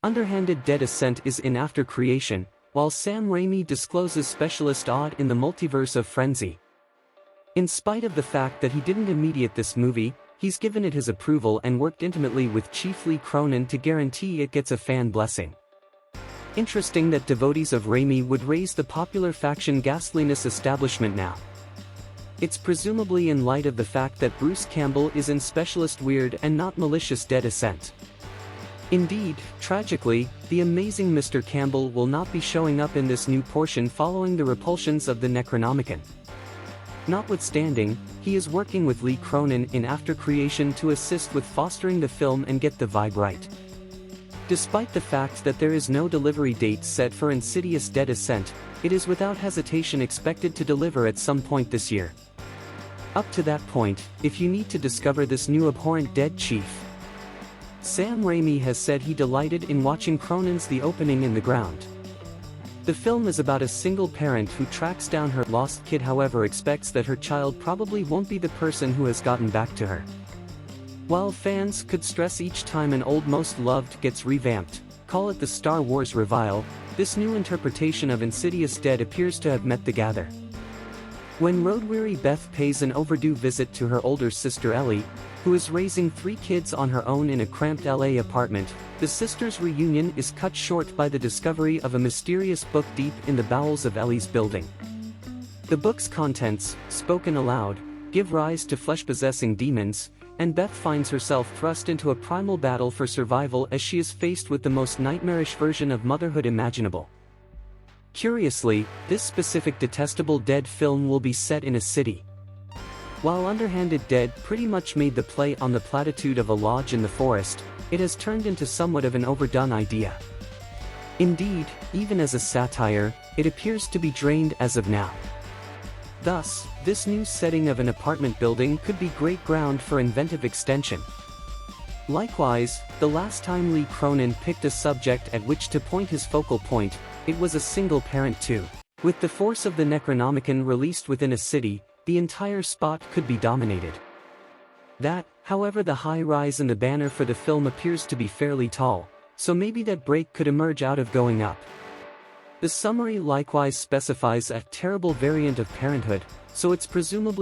Underhanded Dead Ascent is in after creation, while Sam Raimi discloses Specialist Odd in the multiverse of Frenzy. In spite of the fact that he didn't immediate this movie, he's given it his approval and worked intimately with Chief Lee Cronin to guarantee it gets a fan blessing. Interesting that devotees of Raimi would raise the popular faction Ghastliness establishment now. It's presumably in light of the fact that Bruce Campbell is in Specialist Weird and not Malicious Dead Ascent. Indeed, tragically, the amazing Mr. Campbell will not be showing up in this new portion following the repulsions of the Necronomicon. Notwithstanding, he is working with Lee Cronin in after creation to assist with fostering the film and get the vibe right. Despite the fact that there is no delivery date set for Insidious Dead Ascent, it is without hesitation expected to deliver at some point this year. Up to that point, if you need to discover this new abhorrent dead chief, Sam Raimi has said he delighted in watching Cronin's The Opening in the Ground. The film is about a single parent who tracks down her lost kid, however expects that her child probably won't be the person who has gotten back to her. While fans could stress each time an old most loved gets revamped, call it the Star Wars revival, this new interpretation of Insidious Dead appears to have met the gather. When road-weary Beth pays an overdue visit to her older sister Ellie, who is raising 3 kids on her own in a cramped LA apartment, the sisters' reunion is cut short by the discovery of a mysterious book deep in the bowels of Ellie's building. The book's contents, spoken aloud, give rise to flesh-possessing demons, and Beth finds herself thrust into a primal battle for survival as she is faced with the most nightmarish version of motherhood imaginable. Curiously, this specific Detestable Dead film will be set in a city. While Underhanded Dead pretty much made the play on the platitude of a lodge in the forest, it has turned into somewhat of an overdone idea. Indeed, even as a satire, it appears to be drained as of now. Thus, this new setting of an apartment building could be great ground for inventive extension. Likewise, the last time Lee Cronin picked a subject at which to point his focal point, it was a single parent too. With the force of the Necronomicon released within a city, the entire spot could be dominated. That, however, the high rise in the banner for the film appears to be fairly tall, so maybe that break could emerge out of going up. The summary likewise specifies a terrible variant of parenthood, so it's presumably